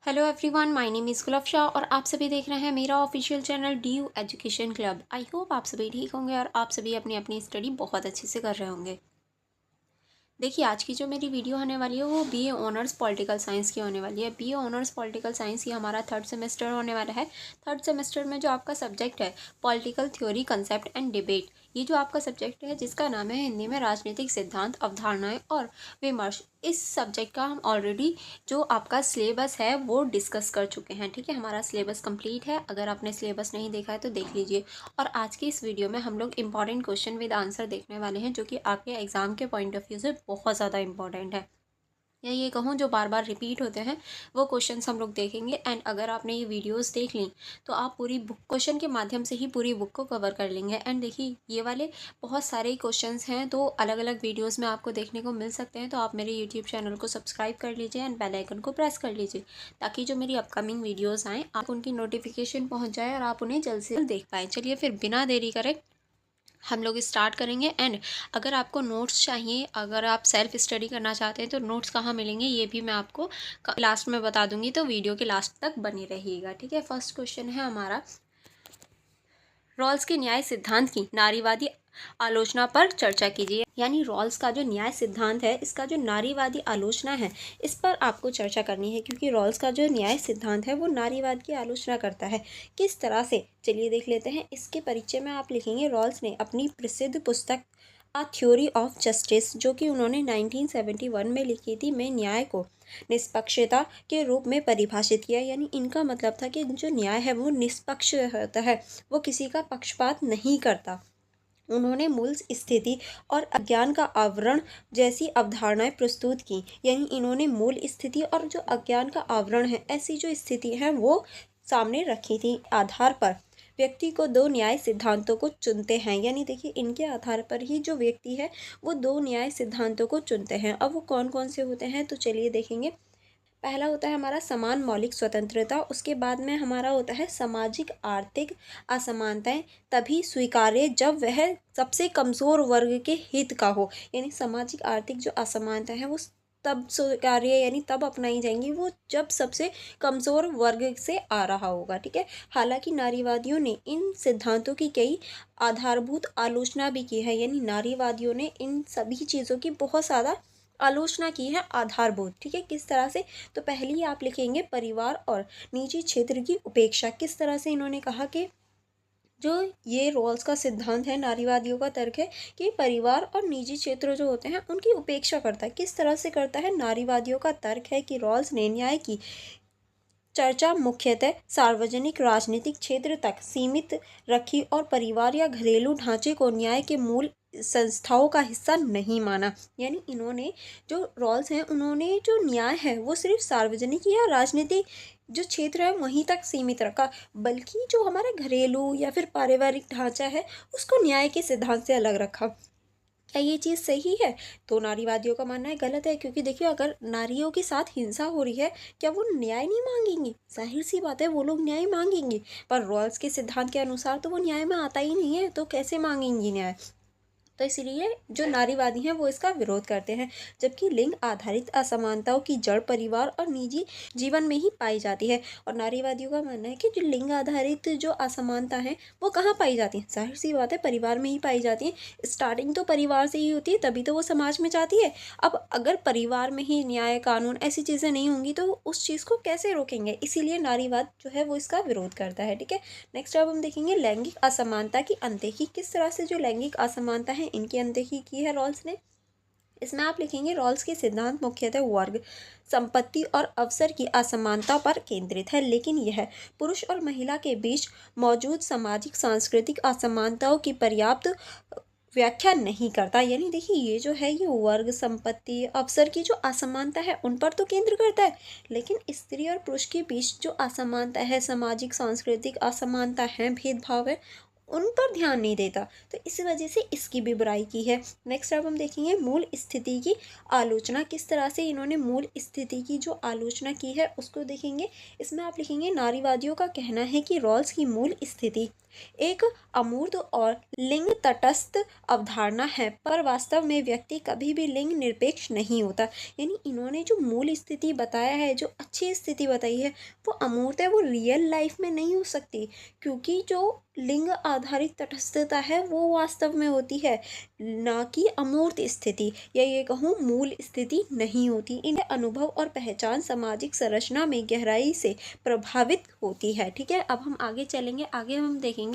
Hello everyone, my name is Gulab Shah और आप सभी देख रहे हैं मेरा official channel D U education club. I hope आप सभी ठीक होंगे और आप सभी अपनी अपनी स्टडी बहुत अच्छे से कर रहे होंगे। देखिए, आज की जो मेरी वीडियो होने वाली है वो बीए ऑनर्स पॉलिटिकल साइंस की होने वाली है। बीए ऑनर्स पॉलिटिकल साइंस ये हमारा थर्ड सेमेस्टर होने वाला है। थर्ड सेमेस्टर में जो आपका सब्जेक्ट है political theory, concept and debate, ये जो आपका सब्जेक्ट है जिसका नाम है हिंदी में राजनीतिक सिद्धांत, अवधारणाएं और विमर्श, इस सब्जेक्ट का हम ऑलरेडी जो आपका सिलेबस है वो डिस्कस कर चुके हैं। ठीक है, हमारा सिलेबस कंप्लीट है। अगर आपने सिलेबस नहीं देखा है तो देख लीजिए। और आज की इस वीडियो में हम लोग इंपॉर्टेंट क्वेश्चन विद आंसर देखने वाले हैं जो कि आपके एग्जाम के पॉइंट ऑफ व्यू से बहुत ज़्यादा इंपॉर्टेंट है, या ये कहूँ जो बार बार रिपीट होते हैं वो क्वेश्चंस हम लोग देखेंगे। एंड अगर आपने ये वीडियोस देख ली तो आप पूरी बुक क्वेश्चन के माध्यम से ही पूरी बुक को कवर कर लेंगे। एंड देखिए, ये वाले बहुत सारे क्वेश्चंस हैं तो अलग अलग वीडियोस में आपको देखने को मिल सकते हैं। तो आप मेरे यूट्यूब चैनल को सब्सक्राइब कर लीजिए एंड बेल आइकन को प्रेस कर लीजिए ताकि जो मेरी अपकमिंग वीडियोज़ आएँ आप उनकी नोटिफिकेशन पहुँच जाए और आप उन्हें जल्द से जल्द देख पाएँ। चलिए फिर बिना देरी करें हम लोग स्टार्ट करेंगे। एंड अगर आपको नोट्स चाहिए, अगर आप सेल्फ स्टडी करना चाहते हैं तो नोट्स कहाँ मिलेंगे ये भी मैं आपको लास्ट में बता दूंगी, तो वीडियो के लास्ट तक बने रहिएगा। ठीक है, फर्स्ट क्वेश्चन है हमारा, रॉल्स के न्याय सिद्धांत की नारीवादी आलोचना पर चर्चा कीजिए। यानी रॉल्स का जो न्याय सिद्धांत है, इसका जो नारीवादी आलोचना है, इस पर आपको चर्चा करनी है क्योंकि रॉल्स का जो न्याय सिद्धांत है वो नारीवाद की आलोचना करता है। किस तरह से, चलिए देख लेते हैं। इसके परिचय में आप लिखेंगे, रॉल्स ने अपनी प्रसिद्ध पुस्तक अ थ्योरी ऑफ जस्टिस, जो कि उन्होंने 1971 में लिखी थी, में न्याय को निष्पक्षता के रूप में परिभाषित किया। यानी इनका मतलब था कि जो न्याय है वो निष्पक्ष होता है, वो किसी का पक्षपात नहीं करता। उन्होंने मूल स्थिति और अज्ञान का आवरण जैसी अवधारणाएं प्रस्तुत की। यानी इन्होंने मूल स्थिति और जो अज्ञान का आवरण है, ऐसी जो स्थिति है वो सामने रखी थी। आधार पर व्यक्ति को दो न्याय सिद्धांतों को चुनते हैं। यानी देखिए, इनके आधार पर ही जो व्यक्ति है वो दो न्याय सिद्धांतों को चुनते हैं। अब वो कौन कौन से होते हैं तो चलिए देखेंगे। पहला होता है हमारा समान मौलिक स्वतंत्रता, उसके बाद में हमारा होता है सामाजिक आर्थिक असमानताएं तभी स्वीकार्य जब वह सबसे कमज़ोर वर्ग के हित का हो। यानी सामाजिक आर्थिक जो असमानता है वो तब स्वीकार्य, यानी तब अपनाई जाएंगी वो जब सबसे कमज़ोर वर्ग से आ रहा होगा। ठीक है, हालांकि नारीवादियों ने इन सिद्धांतों की कई आधारभूत आलोचना भी की है। यानी नारीवादियों ने इन सभी चीज़ों की बहुत ज़्यादा आलोचना की है, आधारभूत। ठीक है, किस तरह से, तो पहली आप लिखेंगे परिवार और निजी क्षेत्र की उपेक्षा। किस तरह से इन्होंने कहा कि जो ये रॉल्स का सिद्धांत है, नारीवादियों का तर्क है कि परिवार और निजी क्षेत्र जो होते हैं उनकी उपेक्षा करता है। किस तरह से करता है, नारीवादियों का तर्क है कि रॉल्स ने न्याय की चर्चा मुख्यतः सार्वजनिक राजनीतिक क्षेत्र तक सीमित रखी और परिवार या घरेलू ढांचे को न्याय के मूल संस्थाओं का हिस्सा नहीं माना। यानी इन्होंने जो रॉल्स हैं, उन्होंने जो न्याय है वो सिर्फ सार्वजनिक या राजनीतिक जो क्षेत्र है वहीं तक सीमित रखा, बल्कि जो हमारा घरेलू या फिर पारिवारिक ढांचा है उसको न्याय के सिद्धांत से अलग रखा। क्या ये चीज़ सही है? तो नारीवादियों का मानना है गलत है, क्योंकि देखिए, अगर नारियों के साथ हिंसा हो रही है, क्या वो न्याय नहीं मांगेंगी? जाहिर सी बात है वो लोग न्याय मांगेंगी, पर रॉल्स के सिद्धांत के अनुसार तो वो न्याय में आता ही नहीं है, तो कैसे मांगेंगी न्याय? तो इसलिए जो नारीवादी हैं वो इसका विरोध करते हैं। जबकि लिंग आधारित असमानताओं की जड़ परिवार और निजी जीवन में ही पाई जाती है। और नारीवादियों का मानना है कि जो लिंग आधारित जो असमानता है वो कहाँ पाई जाती है? जाहिर सी बात है परिवार में ही पाई जाती है। स्टार्टिंग तो परिवार से ही होती है, तभी तो वो समाज में जाती है। अब अगर परिवार में ही न्याय, कानून, ऐसी चीज़ें नहीं होंगी तो उस चीज़ को कैसे रोकेंगे? इसीलिए नारीवाद जो है वो इसका विरोध करता है। ठीक है, नेक्स्ट अब हम देखेंगे लैंगिक असमानता की अनदेखी। किस तरह से जो लैंगिक असमानता है इनकी अनदेखी की है रॉल्स ने? इसमें आप लिखेंगे, रॉल्स के सिद्धांत मुख्यतः वर्ग, संपत्ति और अवसर की असमानता पर केंद्रित है, लेकिन यह पुरुष और महिला के बीच मौजूद सामाजिक सांस्कृतिक असमानताओं की पर्याप्त व्याख्या नहीं करता। यानी देखिए, ये जो है ये वर्ग, संपत्ति, अवसर की जो असमानता है उन पर तो केंद्र करता है, लेकिन स्त्री और पुरुष के बीच जो असमानता है, सामाजिक सांस्कृतिक असमानता है, भेदभाव है, उन पर ध्यान नहीं देता, तो इस वजह से इसकी भी बुराई की है। नेक्स्ट अब हम देखेंगे मूल स्थिति की आलोचना, किस तरह से इन्होंने मूल स्थिति की जो आलोचना की है उसको देखेंगे। इसमें आप लिखेंगे नारीवादियों का कहना है कि रॉल्स की मूल स्थिति एक अमूर्त और लिंग तटस्थ अवधारणा है, पर वास्तव में व्यक्ति कभी भी लिंग निरपेक्ष नहीं होता। यानी इन्होंने जो मूल स्थिति बताया है, जो अच्छी स्थिति बताई है, वो अमूर्त है, वो रियल लाइफ में नहीं हो सकती, क्योंकि जो लिंग आधारित तटस्थता है वो वास्तव में होती है, ना कि अमूर्त स्थिति, या ये कहूँ मूल स्थिति नहीं होती। इनके अनुभव और पहचान सामाजिक संरचना में गहराई से प्रभावित होती है। ठीक है, अब हम आगे चलेंगे। आगे हम देखेंगे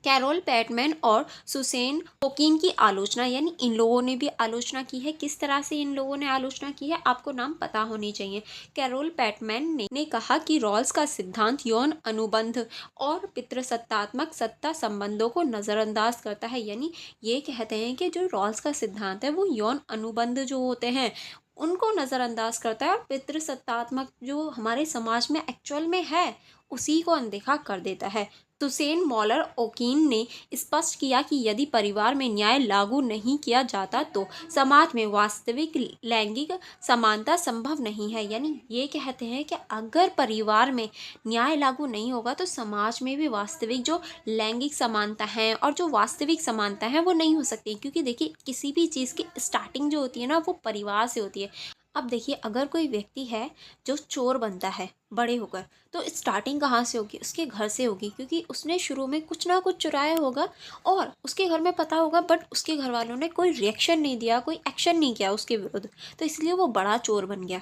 कैरोल पैटमैन और सुसेन ओकिन की आलोचना, यानी इन लोगों ने भी आलोचना की है। किस तरह से इन लोगों ने आलोचना की है आपको नाम पता होनी चाहिए। कैरोल पैटमैन ने कहा कि रॉल्स का सिद्धांत यौन अनुबंध और पितृसत्तात्मक सत्ता संबंधों को नज़रअंदाज करता है। यानी ये कहते हैं कि जो रॉल्स का सिद्धांत है वो यौन अनुबंध जो होते हैं उनको नज़रअंदाज करता है, और पितृसत्तात्मक जो हमारे समाज में एक्चुअल में है उसी को अनदेखा कर देता है। तुसेन मॉलर ओकीन ने स्पष्ट किया कि यदि परिवार में न्याय लागू नहीं किया जाता तो समाज में वास्तविक लैंगिक समानता संभव नहीं है। यानी ये कहते हैं कि अगर परिवार में न्याय लागू नहीं होगा तो समाज में भी वास्तविक जो लैंगिक समानता है और जो वास्तविक समानता है वो नहीं हो सकती, क्योंकि देखिए किसी भी चीज़ की स्टार्टिंग जो होती है ना वो परिवार से होती है। अब देखिए अगर कोई व्यक्ति है जो चोर बनता है बड़े होकर, तो स्टार्टिंग कहाँ से होगी, उसके घर से होगी, क्योंकि उसने शुरू में कुछ ना कुछ चुराया होगा और उसके घर में पता होगा, बट उसके घर वालों ने कोई रिएक्शन नहीं दिया, कोई एक्शन नहीं किया उसके विरुद्ध, तो इसलिए वो बड़ा चोर बन गया।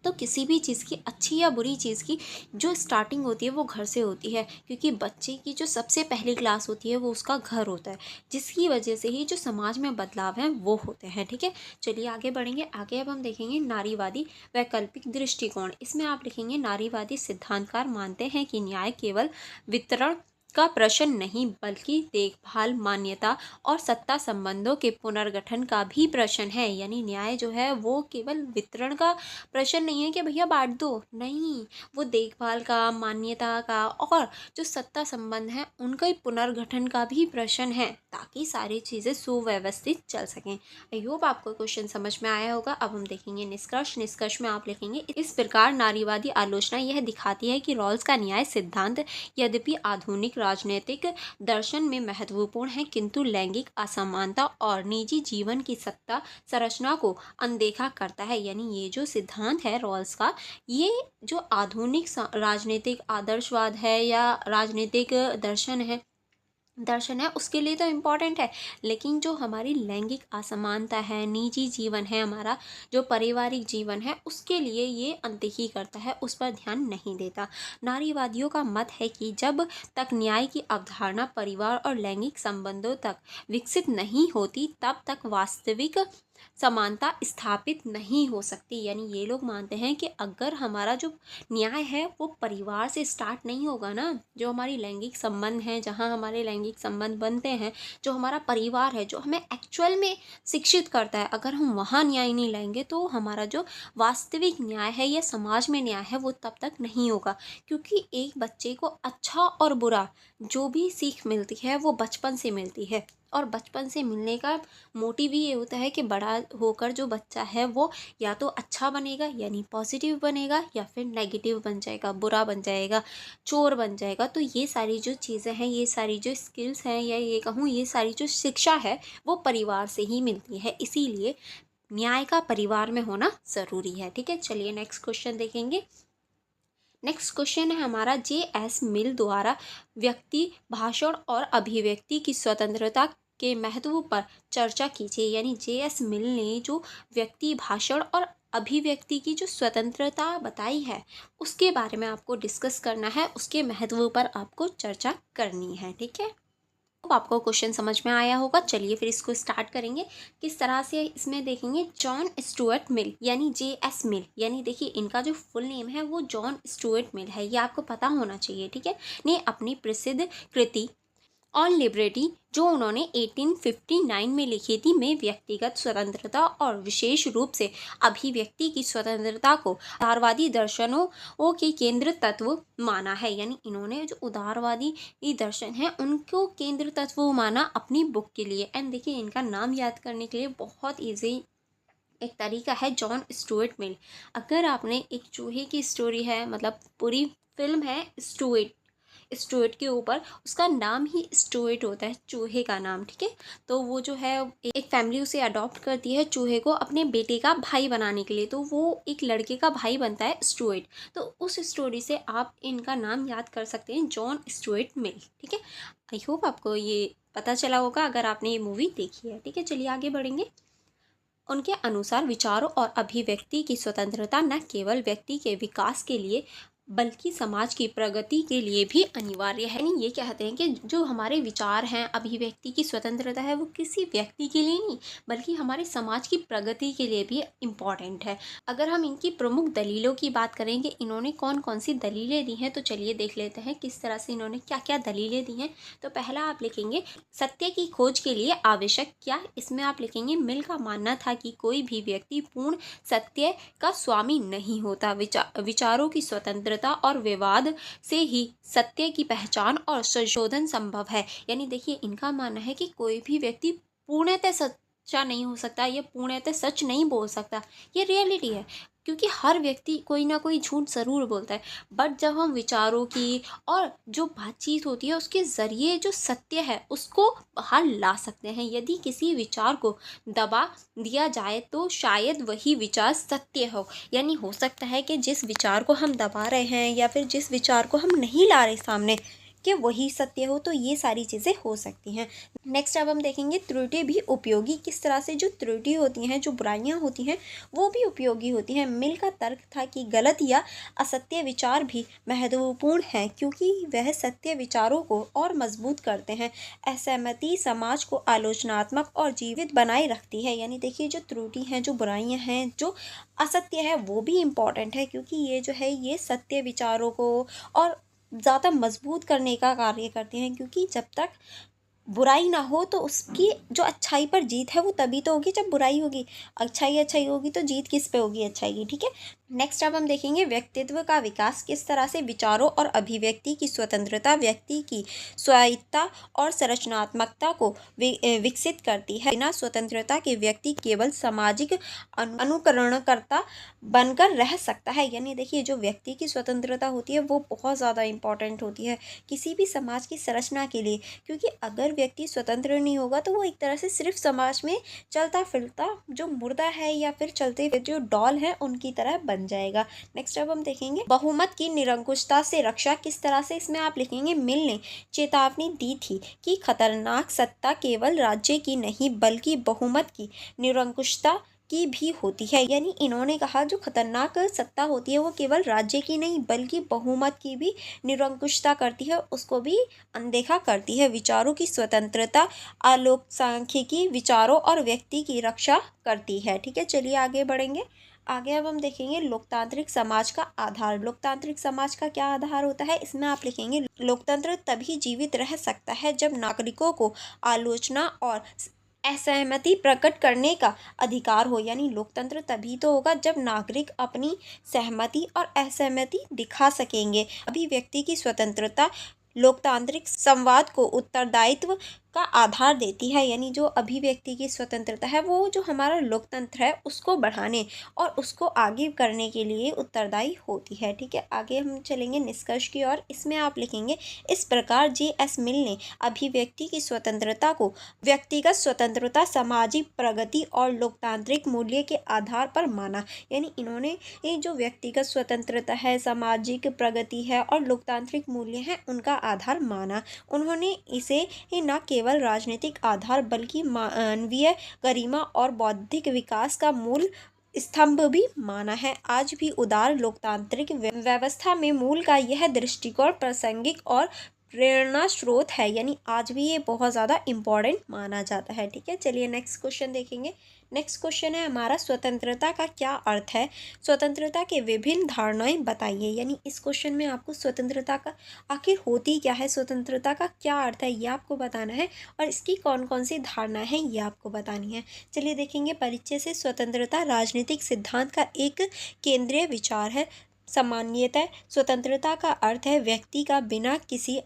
तो किसी भी चीज़ की अच्छी या बुरी चीज़ की जो स्टार्टिंग होती है वो घर से होती है, क्योंकि बच्चे की जो सबसे पहली क्लास होती है वो उसका घर होता है, जिसकी वजह से ही जो समाज में बदलाव हैं वो होते हैं। ठीक है, चलिए आगे बढ़ेंगे। आगे अब हम देखेंगे नारीवादी वैकल्पिक दृष्टिकोण। इसमें आप लिखेंगे नारीवादी सिद्धांतकार मानते हैं कि न्याय केवल वितरण का प्रश्न नहीं बल्कि देखभाल, मान्यता और सत्ता संबंधों के पुनर्गठन का भी प्रश्न है। यानी न्याय जो है वो केवल वितरण का प्रश्न नहीं है कि भैया बांट दो, नहीं, वो देखभाल का, मान्यता का और जो सत्ता संबंध है उनका पुनर्गठन का भी प्रश्न है, ताकि सारी चीज़ें सुव्यवस्थित चल सकें। आई होप आपको क्वेश्चन समझ में आया होगा। अब हम देखेंगे निष्कर्ष। निष्कर्ष में आप लिखेंगे इस प्रकार नारीवादी आलोचना यह दिखाती है कि रॉल्स का न्याय सिद्धांत यद्यपि आधुनिक राजनीतिक दर्शन में महत्वपूर्ण है, किंतु लैंगिक असमानता और निजी जीवन की सत्ता संरचना को अनदेखा करता है। यानी ये जो सिद्धांत है रॉल्स का, ये जो आधुनिक राजनीतिक आदर्शवाद है या राजनीतिक दर्शन है उसके लिए तो इम्पॉर्टेंट है, लेकिन जो हमारी लैंगिक असमानता है, निजी जीवन है, हमारा जो पारिवारिक जीवन है, उसके लिए ये अनदेखी करता है, उस पर ध्यान नहीं देता। नारीवादियों का मत है कि जब तक न्याय की अवधारणा परिवार और लैंगिक संबंधों तक विकसित नहीं होती तब तक वास्तविक समानता स्थापित नहीं हो सकती। यानी ये लोग मानते हैं कि अगर हमारा जो न्याय है वो परिवार से स्टार्ट नहीं होगा ना, जो हमारी लैंगिक संबंध हैं, जहाँ हमारे लैंगिक संबंध बनते हैं, जो हमारा परिवार है, जो हमें एक्चुअल में शिक्षित करता है, अगर हम वहाँ न्याय नहीं लाएंगे तो हमारा जो वास्तविक न्याय है या समाज में न्याय है वो तब तक नहीं होगा। क्योंकि एक बच्चे को अच्छा और बुरा जो भी सीख मिलती है वो बचपन से मिलती है, और बचपन से मिलने का मोटिव ही ये होता है कि बड़ा होकर जो बच्चा है वो या तो अच्छा बनेगा यानी पॉजिटिव बनेगा, या फिर नेगेटिव बन जाएगा, बुरा बन जाएगा, चोर बन जाएगा। तो ये सारी जो चीज़ें हैं, ये सारी जो स्किल्स हैं, या ये कहूँ ये सारी जो शिक्षा है वो परिवार से ही मिलती है, इसीलिए न्याय का परिवार में होना ज़रूरी है। ठीक है, चलिए नेक्स्ट क्वेश्चन देखेंगे। नेक्स्ट क्वेश्चन है हमारा जे.एस. मिल द्वारा व्यक्ति भाषण और अभिव्यक्ति की स्वतंत्रता के महत्व पर चर्चा कीजिए। यानी जे.एस. मिल ने जो व्यक्ति भाषण और अभिव्यक्ति की जो स्वतंत्रता बताई है उसके बारे में आपको डिस्कस करना है, उसके महत्व पर आपको चर्चा करनी है। ठीक है, तो आपको क्वेश्चन समझ में आया होगा। चलिए फिर इसको स्टार्ट करेंगे। किस तरह से इसमें देखेंगे, जॉन स्टुअर्ट मिल यानी जे.एस. मिल, यानी देखिए इनका जो फुल नेम है वो जॉन स्टुअर्ट मिल है, ये आपको पता होना चाहिए। ठीक है, ने अपनी प्रसिद्ध कृति ऑन लिबर्टी जो उन्होंने 1859 में लिखी थी, में व्यक्तिगत स्वतंत्रता और विशेष रूप से अभिव्यक्ति की स्वतंत्रता को उदारवादी दर्शनों के केंद्र तत्व माना है। यानी इन्होंने जो उदारवादी दर्शन है उनको केंद्र तत्व माना अपनी बुक के लिए। एंड देखिए, इनका नाम याद करने के लिए बहुत ईजी एक तरीका है, जॉन स्टुअर्ट मिल। अगर आपने एक चूहे की स्टोरी है, मतलब पूरी फिल्म है स्टुअर्ट के ऊपर, उसका नाम ही स्टुअर्ट होता है, चूहे का नाम, ठीक है। तो वो जो है एक फैमिली उसे अडॉप्ट करती है चूहे को अपने बेटे का भाई बनाने के लिए, तो वो एक लड़के का भाई बनता है स्टुअर्ट। तो उस स्टोरी से आप इनका नाम याद कर सकते हैं, जॉन स्टुअर्ट मिल, ठीक है। आई होप आपको ये पता चला होगा अगर आपने ये मूवी देखी है, ठीक है। चलिए आगे बढ़ेंगे। उनके अनुसार विचारों और अभिव्यक्ति की स्वतंत्रता न केवल व्यक्ति के विकास के लिए बल्कि समाज की प्रगति के लिए भी अनिवार्य है। यानी ये कहते हैं कि जो हमारे विचार हैं, अभिव्यक्ति की स्वतंत्रता है, वो किसी व्यक्ति के लिए नहीं बल्कि हमारे समाज की प्रगति के लिए भी इम्पॉर्टेंट है। अगर हम इनकी प्रमुख दलीलों की बात करें कि इन्होंने कौन कौन सी दलीलें दी हैं, तो चलिए देख लेते हैं किस तरह से इन्होंने क्या क्या दलीलें दी हैं। तो पहला आप लिखेंगे सत्य की खोज के लिए आवश्यक क्या। इसमें आप लिखेंगे मिल का मानना था कि कोई भी व्यक्ति पूर्ण सत्य का स्वामी नहीं होता। विचारों की स्वतंत्रता और विवाद से ही सत्य की पहचान और संशोधन संभव है। यानी देखिए, इनका मानना है कि कोई भी व्यक्ति पूर्णतः सच्चा नहीं हो सकता, ये पूर्णतः सच नहीं बोल सकता, ये रियलिटी है। क्योंकि हर व्यक्ति कोई ना कोई झूठ ज़रूर बोलता है, बट जब हम विचारों की और जो बातचीत होती है उसके ज़रिए जो सत्य है उसको बाहर ला सकते हैं। यदि किसी विचार को दबा दिया जाए तो शायद वही विचार सत्य हो। यानी हो सकता है कि जिस विचार को हम दबा रहे हैं या फिर जिस विचार को हम नहीं ला रहे सामने, कि वही सत्य हो। तो ये सारी चीज़ें हो सकती हैं। नेक्स्ट अब हम देखेंगे त्रुटि भी उपयोगी। किस तरह से जो त्रुटि होती हैं, जो बुराइयां होती हैं, वो भी उपयोगी होती हैं। मिल का तर्क था कि गलत या असत्य विचार भी महत्वपूर्ण हैं क्योंकि वह सत्य विचारों को और मजबूत करते हैं। असहमति समाज को आलोचनात्मक और जीवित बनाए रखती है। यानी देखिए, जो त्रुटि हैं, जो बुराइयां हैं, जो असत्य है, वो भी इम्पॉर्टेंट है क्योंकि ये जो है ये सत्य विचारों को और ज़्यादा मजबूत करने का कार्य करते हैं। क्योंकि जब तक बुराई ना हो तो उसकी जो अच्छाई पर जीत है वो तभी तो होगी जब बुराई होगी। अच्छाई होगी तो जीत किस पे होगी? अच्छाई की, ठीक है। नेक्स्ट अब हम देखेंगे व्यक्तित्व का विकास। किस तरह से विचारों और अभिव्यक्ति की स्वतंत्रता व्यक्ति की स्वायत्तता और संरचनात्मकता को विकसित करती है। बिना स्वतंत्रता के व्यक्ति केवल सामाजिक अनुकरणकर्ता बनकर रह सकता है। यानी देखिए, जो व्यक्ति की स्वतंत्रता होती है वो बहुत ज़्यादा इम्पॉर्टेंट होती है किसी भी समाज की संरचना के लिए। क्योंकि अगर व्यक्ति स्वतंत्र नहीं होगा तो वो एक तरह से सिर्फ समाज में चलता फिरता जो मुर्दा है या फिर चलते जो डॉल है उनकी तरह बन जाएगा। नेक्स्ट अब हम देखेंगे बहुमत की निरंकुशता से रक्षा। किस तरह से? इसमें आप लिखेंगे मिल ने चेतावनी दी थी कि खतरनाक सत्ता केवल राज्य की नहीं बल्कि बहुमत की निरंकुशता की भी होती है। यानी इन्होंने कहा जो खतरनाक सत्ता होती है वो केवल राज्य की नहीं बल्कि बहुमत की भी निरंकुशता करती है, उसको भी अनदेखा करती है। विचारों की स्वतंत्रता आलोक सांख्यिकी विचारों और व्यक्ति की रक्षा करती है, ठीक है। चलिए आगे बढ़ेंगे। आगे अब हम देखेंगे लोकतांत्रिक समाज का आधार। लोकतांत्रिक समाज का क्या आधार होता है? इसमें आप लिखेंगे लोकतंत्र तभी जीवित रह सकता है जब नागरिकों को आलोचना और असहमति प्रकट करने का अधिकार हो। यानी लोकतंत्र तभी तो होगा जब नागरिक अपनी सहमति और असहमति दिखा सकेंगे। अभिव्यक्ति की स्वतंत्रता लोकतांत्रिक संवाद को उत्तरदायित्व का आधार देती है। यानी जो अभिव्यक्ति की स्वतंत्रता है वो जो हमारा लोकतंत्र है उसको बढ़ाने और उसको आगे करने के लिए उत्तरदायी होती है, ठीक है। आगे हम चलेंगे निष्कर्ष की ओर। इसमें आप लिखेंगे इस प्रकार जे.एस. मिल ने अभिव्यक्ति की स्वतंत्रता को व्यक्तिगत स्वतंत्रता, सामाजिक प्रगति और लोकतांत्रिक मूल्य के आधार पर माना। यानी इन्होंने ये जो व्यक्तिगत स्वतंत्रता है, सामाजिक प्रगति है और लोकतांत्रिक मूल्य है उनका आधार माना। उन्होंने इसे न केवल राजनीतिक आधार बल्कि मानवीय गरिमा और बौद्धिक विकास का मूल स्तंभ भी माना है। आज भी उदार लोकतांत्रिक व्यवस्था में मूल का यह दृष्टिकोण प्रासंगिक और प्रेरणा स्रोत है। यानी आज भी ये बहुत ज़्यादा इम्पोर्टेंट माना जाता है, ठीक है। चलिए नेक्स्ट क्वेश्चन देखेंगे। नेक्स्ट क्वेश्चन है हमारा, स्वतंत्रता का क्या अर्थ है? स्वतंत्रता के विभिन्न धारणाएं बताइए। यानी इस क्वेश्चन में आपको स्वतंत्रता का आखिर होती क्या है, स्वतंत्रता का क्या अर्थ है, ये आपको बताना है और इसकी कौन कौन सी धारणाएं हैं ये आपको बतानी है। चलिए देखेंगे परिचय से। स्वतंत्रता राजनीतिक सिद्धांत का एक केंद्रीय विचार है। सामान्यतः स्वतंत्रता का अर्थ है व्यक्ति का बिना किसी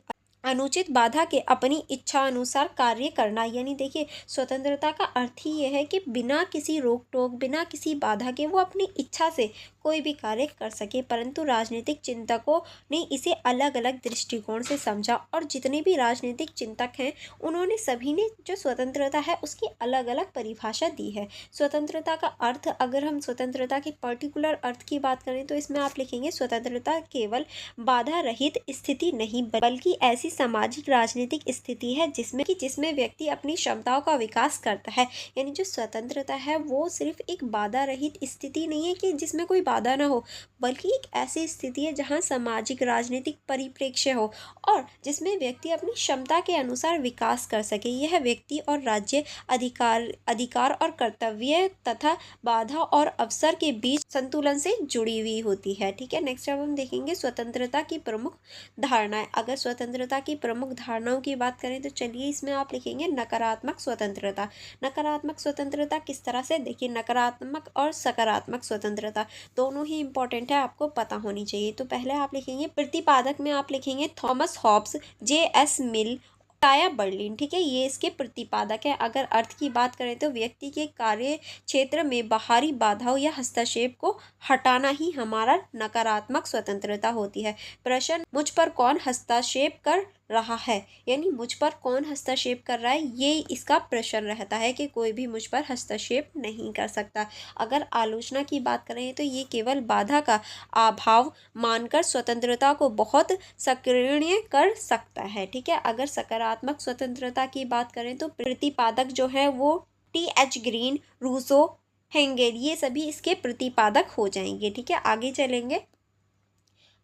अनुचित बाधा के अपनी इच्छा अनुसार कार्य करना। यानी देखिए, स्वतंत्रता का अर्थ ही यह है कि बिना किसी रोक टोक, बिना किसी बाधा के वो अपनी इच्छा से कोई भी कार्य कर सके। परंतु राजनीतिक चिंतकों ने इसे अलग अलग दृष्टिकोण से समझा और जितने भी राजनीतिक चिंतक हैं उन्होंने सभी ने जो स्वतंत्रता है उसकी अलग अलग परिभाषा दी है। स्वतंत्रता का अर्थ, अगर हम स्वतंत्रता के पर्टिकुलर अर्थ की बात करें तो इसमें आप लिखेंगे स्वतंत्रता केवल बाधा रहित स्थिति नहीं बल्कि ऐसी सामाजिक राजनीतिक स्थिति है जिसमें व्यक्ति अपनी क्षमताओं का विकास करता है। यानी जो स्वतंत्रता है वो सिर्फ एक बाधा रहित स्थिति नहीं है कि जिसमें कोई बाधा ना हो, बल्कि एक ऐसी स्थिति है जहां सामाजिक राजनीतिक परिप्रेक्ष्य हो और जिसमें व्यक्ति अपनी क्षमता के अनुसार विकास कर सके। यह व्यक्ति और राज्य अधिकार और कर्तव्य तथा बाधा और अवसर के बीच संतुलन से जुड़ी हुई होती है। ठीक है, नेक्स्ट अब हम देखेंगे स्वतंत्रता की प्रमुख धारणाएं। अगर स्वतंत्रता की प्रमुख धारणाओं की बात करें तो चलिए इसमें आप लिखेंगे नकारात्मक स्वतंत्रता। नकारात्मक स्वतंत्रता किस तरह से? देखिए, नकारात्मक और सकारात्मक स्वतंत्रता दोनों ही इंपॉर्टेंट है, आपको पता होनी चाहिए। तो पहले आप लिखेंगे प्रतिपादक में आप लिखेंगे थॉमस हॉब्स, J.S. मिल, टाया बर्लिन। ठीक है, ये इसके प्रतिपादक है। अगर अर्थ की बात करें तो व्यक्ति के कार्य क्षेत्र में बाहरी बाधाओं या हस्तक्षेप को हटाना ही हमारा नकारात्मक स्वतंत्रता होती है। प्रश्न, मुझ पर कौन हस्तक्षेप कर रहा है? यानी मुझ पर कौन हस्तक्षेप कर रहा है, ये इसका प्रश्न रहता है कि कोई भी मुझ पर हस्तक्षेप नहीं कर सकता। अगर आलोचना की बात करें तो ये केवल बाधा का अभाव मानकर स्वतंत्रता को बहुत सक्रिय कर सकता है। ठीक है, अगर सकारात्मक स्वतंत्रता की बात करें तो प्रतिपादक जो है वो T.H. ग्रीन, रूसो, हेंगेल, ये सभी इसके प्रतिपादक हो जाएंगे। ठीक है, आगे चलेंगे।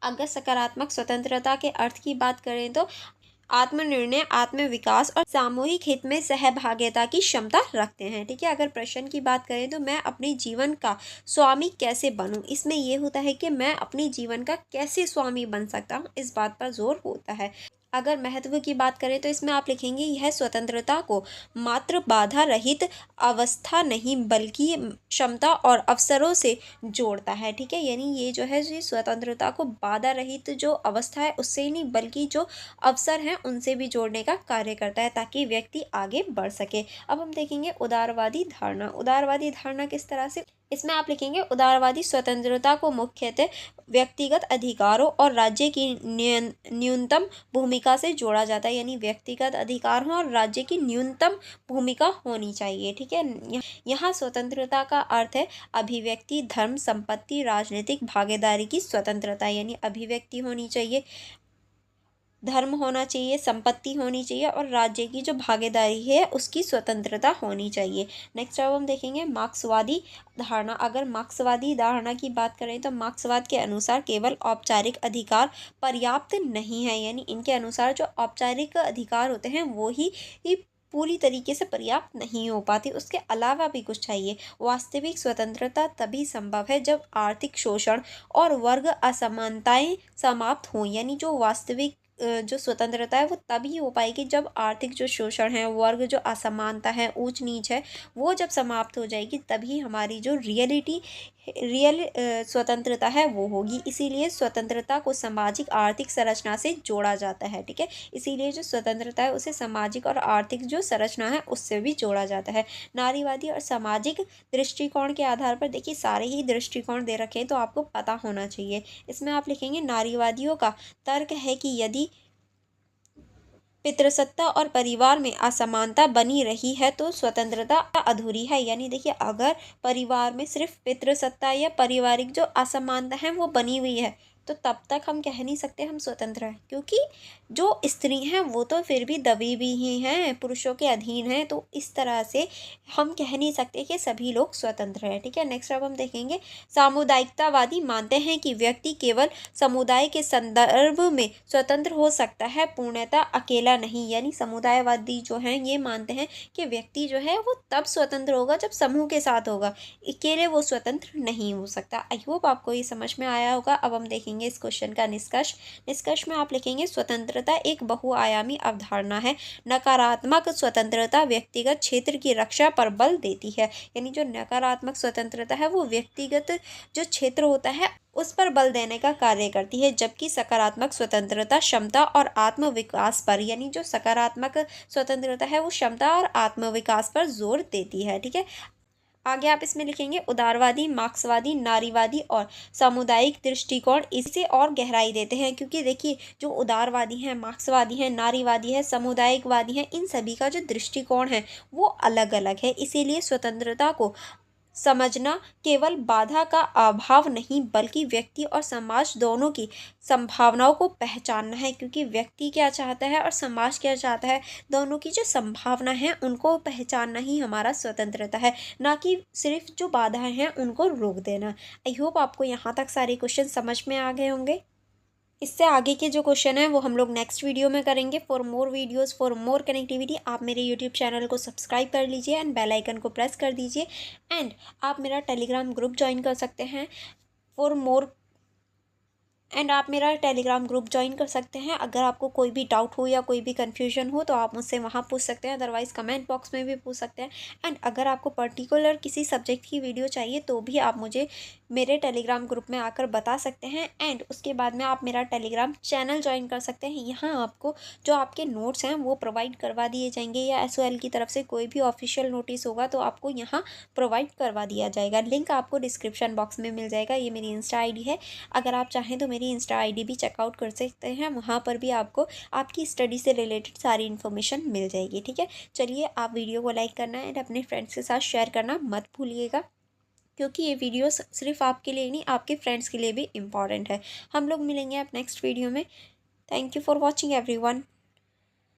अगर सकारात्मक स्वतंत्रता के अर्थ की बात करें तो आत्मनिर्णय, आत्मविकास और सामूहिक हित में सहभागिता की क्षमता रखते हैं। ठीक है, अगर प्रश्न की बात करें तो मैं अपने जीवन का स्वामी कैसे बनूं, इसमें यह होता है कि मैं अपने जीवन का कैसे स्वामी बन सकता हूं, इस बात पर जोर होता है। अगर महत्व की बात करें तो इसमें आप लिखेंगे यह स्वतंत्रता को मात्र बाधा रहित अवस्था नहीं बल्कि क्षमता और अवसरों से जोड़ता है। ठीक है, यानी ये जो है ये स्वतंत्रता को बाधा रहित जो अवस्था है उससे ही नहीं बल्कि जो अवसर हैं उनसे भी जोड़ने का कार्य करता है ताकि व्यक्ति आगे बढ़ सके। अब हम देखेंगे उदारवादी धारणा। उदारवादी धारणा किस तरह से? इसमें आप लिखेंगे उदारवादी स्वतंत्रता को मुख्यतः व्यक्तिगत अधिकारों और राज्य की न्यूनतम भूमिका से जोड़ा जाता है। यानी व्यक्तिगत अधिकार हो और राज्य की न्यूनतम भूमिका होनी चाहिए। ठीक है, यहाँ स्वतंत्रता का अर्थ है अभिव्यक्ति, धर्म, संपत्ति, राजनीतिक भागीदारी की स्वतंत्रता। यानी अभिव्यक्ति होनी चाहिए, धर्म होना चाहिए, संपत्ति होनी चाहिए और राज्य की जो भागीदारी है उसकी स्वतंत्रता होनी चाहिए। नेक्स्ट अब हम देखेंगे मार्क्सवादी धारणा। अगर मार्क्सवादी धारणा की बात करें तो मार्क्सवाद के अनुसार केवल औपचारिक अधिकार पर्याप्त नहीं है। यानी इनके अनुसार जो औपचारिक अधिकार होते हैं वो ही पूरी तरीके से पर्याप्त नहीं हो पाती, उसके अलावा भी कुछ चाहिए। वास्तविक स्वतंत्रता तभी संभव है जब आर्थिक शोषण और वर्ग असमानताएं समाप्त हों। यानी जो वास्तविक जो स्वतंत्रता है वो तभी हो पाएगी जब आर्थिक जो शोषण है, वर्ग जो असमानता है, ऊंच नीच है, वो जब समाप्त हो जाएगी तभी हमारी जो रियल स्वतंत्रता है वो होगी। इसीलिए स्वतंत्रता को सामाजिक आर्थिक संरचना से जोड़ा जाता है। ठीक है, इसीलिए जो स्वतंत्रता है उसे सामाजिक और आर्थिक जो संरचना है उससे भी जोड़ा जाता है। नारीवादी और सामाजिक दृष्टिकोण के आधार पर देखिए सारे ही दृष्टिकोण दे रखे हैं तो आपको पता होना चाहिए। इसमें आप लिखेंगे नारीवादियों का तर्क है कि यदि पितृसत्ता और परिवार में असमानता बनी रही है तो स्वतंत्रता अधूरी है। यानी देखिए अगर परिवार में सिर्फ पितृसत्ता या पारिवारिक जो असमानता है वो बनी हुई है तो तब तक हम कह नहीं सकते हम स्वतंत्र हैं, क्योंकि जो स्त्री हैं वो तो फिर भी दबी भी ही हैं, पुरुषों के अधीन हैं। तो इस तरह से हम कह नहीं सकते कि सभी लोग स्वतंत्र हैं। ठीक है, नेक्स्ट अब हम देखेंगे, सामुदायिकतावादी मानते हैं कि व्यक्ति केवल समुदाय के संदर्भ में स्वतंत्र हो सकता है, पूर्णतः अकेला नहीं। यानी समुदायवादी जो हैं ये मानते हैं कि व्यक्ति जो है वो तब स्वतंत्र होगा जब समूह के साथ होगा, अकेले वो स्वतंत्र नहीं हो सकता। आई होप आपको ये समझ में आया होगा। अब हम देखेंगे इस क्वेश्चन का निष्कर्ष। निष्कर्ष में आप लिखेंगे, स्वतंत्रता एक बहुआयामी अवधारणा है। नकारात्मक स्वतंत्रता व्यक्तिगत क्षेत्र की रक्षा पर बल देती है। यानी जो नकारात्मक स्वतंत्रता है वो व्यक्तिगत जो क्षेत्र होता है उस पर बल देने का कार्य करती है, जबकि सकारात्मक स्वतंत्रता क्षमता और आत्मविकास पर, यानी जो सकारात्मक स्वतंत्रता है वो क्षमता और आत्मविकास पर जोर देती है। ठीक है, आगे आप इसमें लिखेंगे, उदारवादी, मार्क्सवादी, नारीवादी और सामुदायिक दृष्टिकोण इसे और गहराई देते हैं। क्योंकि देखिए जो उदारवादी हैं, मार्क्सवादी हैं, नारीवादी है, सामुदायिकवादी हैं, इन सभी का जो दृष्टिकोण है वो अलग अलग है। इसीलिए स्वतंत्रता को समझना केवल बाधा का अभाव नहीं बल्कि व्यक्ति और समाज दोनों की संभावनाओं को पहचानना है। क्योंकि व्यक्ति क्या चाहता है और समाज क्या चाहता है, दोनों की जो संभावना है उनको पहचानना ही हमारा स्वतंत्रता है, ना कि सिर्फ जो बाधाएं हैं उनको रोक देना। आई होप आपको यहाँ तक सारे क्वेश्चन समझ में आ गए होंगे। इससे आगे के जो क्वेश्चन है वो हम लोग नेक्स्ट वीडियो में करेंगे। For more videos, for more connectivity, आप मेरे यूट्यूब चैनल को सब्सक्राइब कर लीजिए एंड बेल आइकन को प्रेस कर दीजिए। एंड आप मेरा टेलीग्राम ग्रुप ज्वाइन कर सकते हैं फॉर मोर एंड आप मेरा टेलीग्राम ग्रुप ज्वाइन कर सकते हैं। अगर आपको कोई भी डाउट हो या कोई भी कन्फ्यूजन हो तो आप मुझसे वहाँ पूछ सकते हैं, अदरवाइज़ कमेंट बॉक्स में भी पूछ सकते हैं। एंड अगर आपको पर्टिकुलर किसी सब्जेक्ट की वीडियो चाहिए तो भी आप मुझे मेरे टेलीग्राम ग्रुप में आकर बता सकते हैं। एंड उसके बाद में आप मेरा टेलीग्राम चैनल ज्वाइन कर सकते हैं। यहाँ आपको जो आपके नोट्स हैं वो प्रोवाइड करवा दिए जाएंगे, या SOL की तरफ से कोई भी ऑफिशियल नोटिस होगा तो आपको यहाँ प्रोवाइड करवा दिया जाएगा। लिंक आपको डिस्क्रिप्शन बॉक्स में मिल जाएगा। ये मेरी इंस्टा ID है, अगर आप चाहें तो मेरी इंस्टा ID भी चेकआउट कर सकते हैं। वहाँ पर भी आपको आपकी स्टडी से रिलेटेड सारी इन्फॉर्मेशन मिल जाएगी। ठीक है, चलिए आप वीडियो को लाइक करना एंड अपने फ्रेंड्स के साथ शेयर करना मत भूलिएगा, क्योंकि ये वीडियो सिर्फ आपके लिए नहीं आपके फ्रेंड्स के लिए भी इम्पॉर्टेंट है। हम लोग मिलेंगे अब नेक्स्ट वीडियो में। Thank you for watching everyone.